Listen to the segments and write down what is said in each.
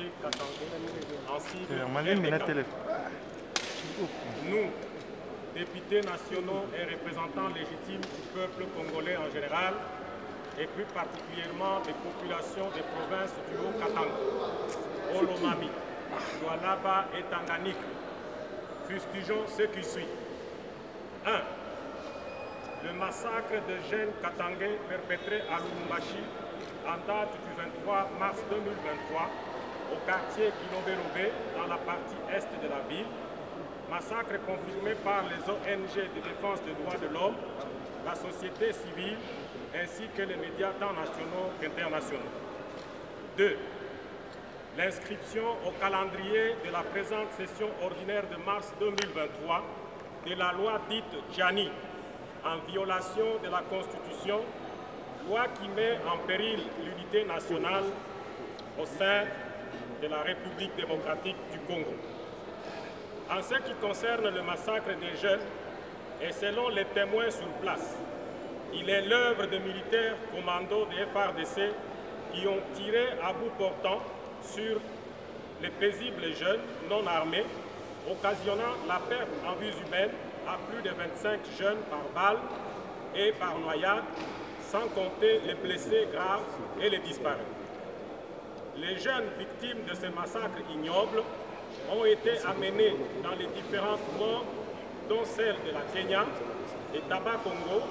députés katangais, ainsi que nous, députés nationaux et représentants légitimes du peuple congolais en général, et plus particulièrement des populations des provinces du Haut-Katanga, Olomami, Lualaba et Tanganyika, fustigeons ce qui suit. 1. Le massacre de jeunes katangais perpétré à Lubumbashi en date du 23 mars 2023 au quartier Kiloberobe dans la partie est de la ville, massacre confirmé par les ONG de défense des droits de l'homme, la société civile ainsi que les médias tant nationaux qu'internationaux. 2. L'inscription au calendrier de la présente session ordinaire de mars 2023 de la loi dite Tchani, en violation de la Constitution, loi qui met en péril l'unité nationale au sein de la République démocratique du Congo. En ce qui concerne le massacre des jeunes, et selon les témoins sur place, il est l'œuvre de militaires commandos des FARDC qui ont tiré à bout portant sur les paisibles jeunes non armés, occasionnant la perte en vies humaines à plus de 25 jeunes par balle et par noyade, sans compter les blessés graves et les disparus. Les jeunes victimes de ces massacres ignobles ont été amenés dans les différentes morgues, dont celle de la Kenya, et Taba Congo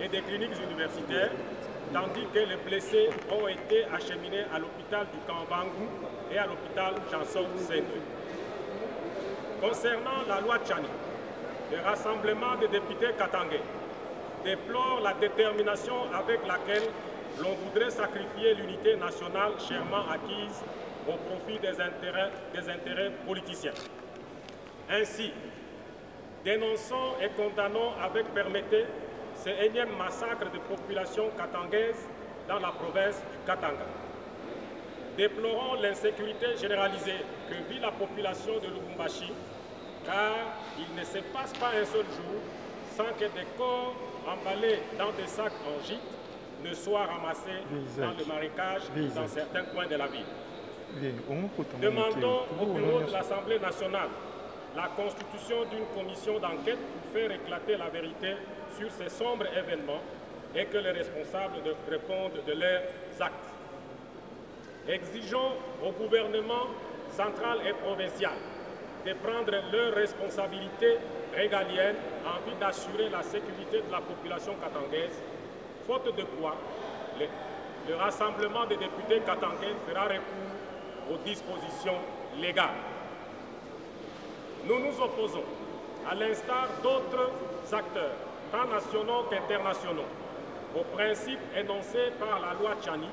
et des cliniques universitaires, tandis que les blessés ont été acheminés à l'hôpital du Kambangu et à l'hôpital Janson-Sendwe. Concernant la loi Tchani, le rassemblement des députés katangais déplore la détermination avec laquelle l'on voudrait sacrifier l'unité nationale chèrement acquise au profit des intérêts politiciens. Ainsi, dénonçons et condamnons avec fermeté ce énième massacre de population katangaise dans la province du Katanga. Déplorons l'insécurité généralisée que vit la population de Lubumbashi, car il ne se passe pas un seul jour sans que des corps emballés dans des sacs en gîte ne soient ramassés dans le marécage dans certains coins de la ville. Demandons au bureau de l'Assemblée nationale la constitution d'une commission d'enquête pour faire éclater la vérité sur ces sombres événements et que les responsables répondent de leurs actes. Exigeons au gouvernement central et provincial de prendre leurs responsabilités régaliennes en vue d'assurer la sécurité de la population katangaise, faute de quoi le rassemblement des députés katangais fera recours aux dispositions légales. Nous nous opposons, à l'instar d'autres acteurs, tant nationaux qu'internationaux, aux principes énoncés par la loi Tchani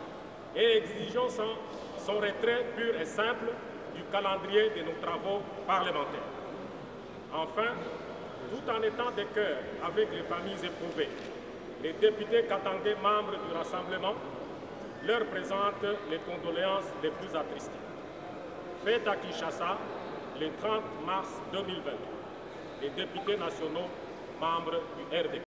et exigeons son retrait pur et simple du calendrier de nos travaux parlementaires. Enfin, tout en étant de cœur avec les familles éprouvées, les députés katangais membres du Rassemblement leur présentent les condoléances les plus attristées. Faites à Kinshasa le 30 mars 2020, les députés nationaux membres du RDP.